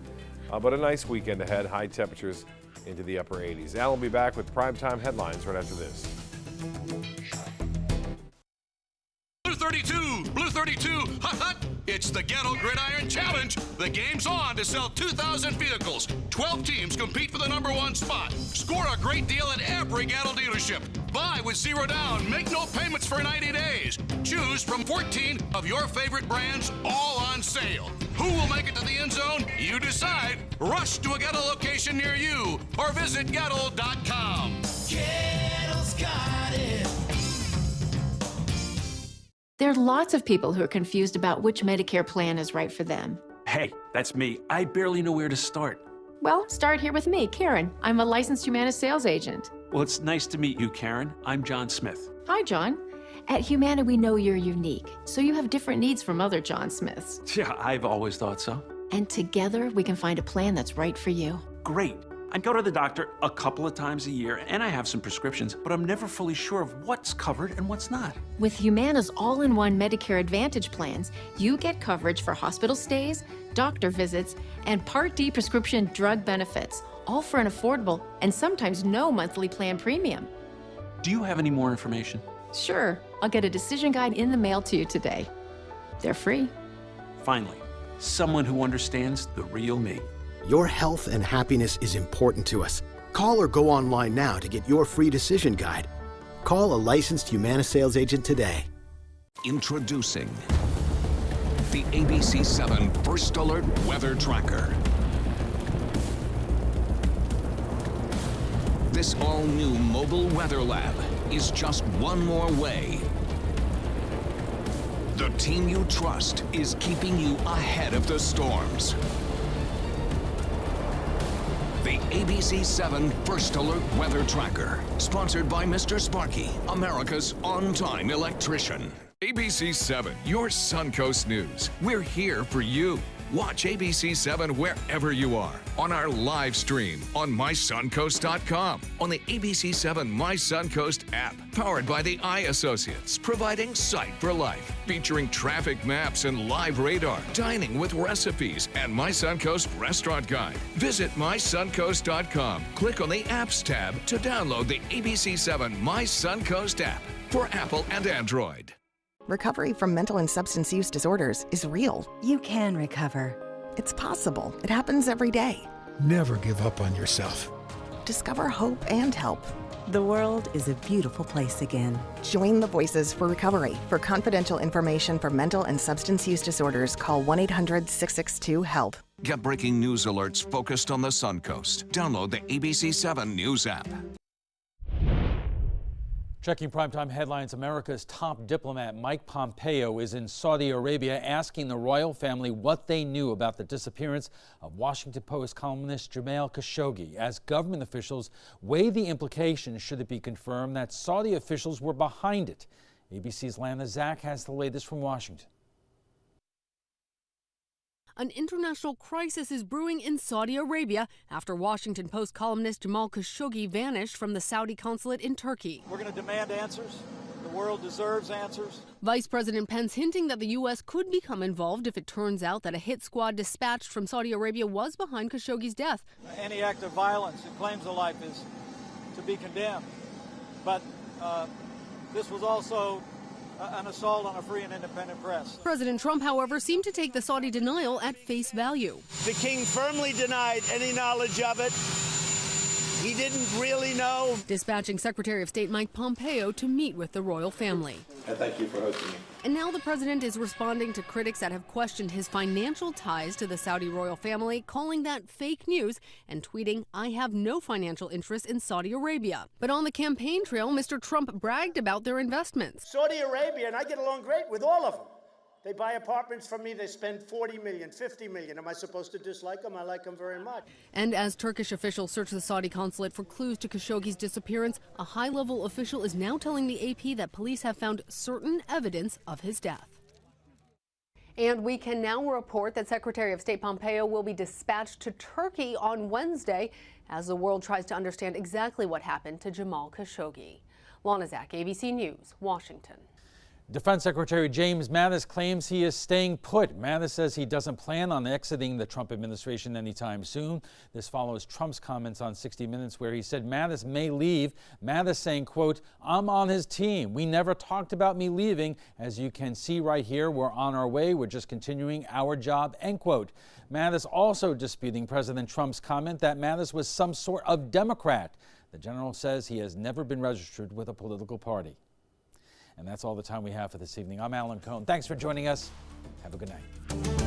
but a nice weekend ahead. High temperatures into the upper 80s. Al will be back with primetime headlines right after this. Blue 32, Blue 32, hot, hot. It's the Gatto Gridiron Challenge. The game's on to sell 2,000 vehicles. 12 teams compete for the #1 spot. Score a great deal at every Gatto dealership. Buy with 0 down. Make no payments for 90 days. Choose from 14 of your favorite brands, all on sale. Who will make it to the end zone? You decide. Rush to a Gatto location near you or visit Gatto.com. Gatto's got it. There are lots of people who are confused about which Medicare plan is right for them. Hey, that's me. I barely know where to start. Well, start here with me, Karen. I'm a licensed Humana sales agent. Well, it's nice to meet you, Karen. I'm John Smith. Hi, John. At Humana, we know you're unique, so you have different needs from other John Smiths. Yeah, I've always thought so. And together, we can find a plan that's right for you. Great. I go to the doctor a couple of times a year, and I have some prescriptions, but I'm never fully sure of what's covered and what's not. With Humana's all-in-one Medicare Advantage plans, you get coverage for hospital stays, doctor visits, and Part D prescription drug benefits, all for an affordable and sometimes no monthly plan premium. Do you have any more information? Sure. I'll get a decision guide in the mail to you today. They're free. Finally, someone who understands the real me. Your health and happiness is important to us. Call or go online now to get your free decision guide. Call a licensed Humana sales agent today. Introducing the ABC7 First Alert Weather Tracker. This all-new mobile weather lab is just one more way the team you trust is keeping you ahead of the storms. The ABC7 First Alert Weather Tracker, sponsored by Mr. Sparky, America's on-time electrician. ABC7, your Suncoast News. We're here for you. Watch ABC7 wherever you are, on our live stream, on mysuncoast.com, on the ABC7 My Suncoast app, powered by the Eye Associates, providing sight for life, featuring traffic maps and live radar, dining with recipes, and My Suncoast Restaurant Guide. Visit mysuncoast.com. Click on the Apps tab to download the ABC7 My Suncoast app for Apple and Android. Recovery from mental and substance use disorders is real. You can recover. It's possible. It happens every day. Never give up on yourself. Discover hope and help. The world is a beautiful place again. Join the Voices for Recovery. For confidential information for mental and substance use disorders, call 1-800-662-HELP. Get breaking news alerts focused on the Suncoast. Download the ABC7 News app. Checking primetime headlines, America's top diplomat Mike Pompeo is in Saudi Arabia asking the royal family what they knew about the disappearance of Washington Post columnist Jamal Khashoggi, as government officials weigh the implications should it be confirmed that Saudi officials were behind it. ABC's Lana Zach has the latest from Washington. An international crisis is brewing in Saudi Arabia after Washington Post columnist Jamal Khashoggi vanished from the Saudi consulate in Turkey. We're going to demand answers. The world deserves answers. Vice President Pence hinting that the U.S. could become involved if it turns out that a hit squad dispatched from Saudi Arabia was behind Khashoggi's death. Any act of violence that claims a life is to be condemned. But this was also an assault on a free and independent press. President Trump, however, seemed to take the Saudi denial at face value. The king firmly denied any knowledge of it. He didn't really know. Dispatching Secretary of State Mike Pompeo to meet with the royal family. And thank you for hosting me. And now the president is responding to critics that have questioned his financial ties to the Saudi royal family, calling that fake news and tweeting, "I have no financial interest in Saudi Arabia." But on the campaign trail, Mr. Trump bragged about their investments. Saudi Arabia, and I get along great with all of them. They buy apartments from me, they spend $40 million, $50 million. Am I supposed to dislike them? I like them very much. And as Turkish officials search the Saudi consulate for clues to Khashoggi's disappearance, a high-level official is now telling the AP that police have found certain evidence of his death. And we can now report that Secretary of State Pompeo will be dispatched to Turkey on Wednesday as the world tries to understand exactly what happened to Jamal Khashoggi. Lana Zach, ABC News, Washington. Defense Secretary James Mattis claims he is staying put. Mattis says he doesn't plan on exiting the Trump administration anytime soon. This follows Trump's comments on 60 Minutes where he said Mattis may leave. Mattis saying, quote, "I'm on his team. We never talked about me leaving. As you can see right here, we're on our way. We're just continuing our job," end quote. Mattis also disputing President Trump's comment that Mattis was some sort of Democrat. The general says he has never been registered with a political party. And that's all the time we have for this evening. I'm Alan Cohn. Thanks for joining us. Have a good night.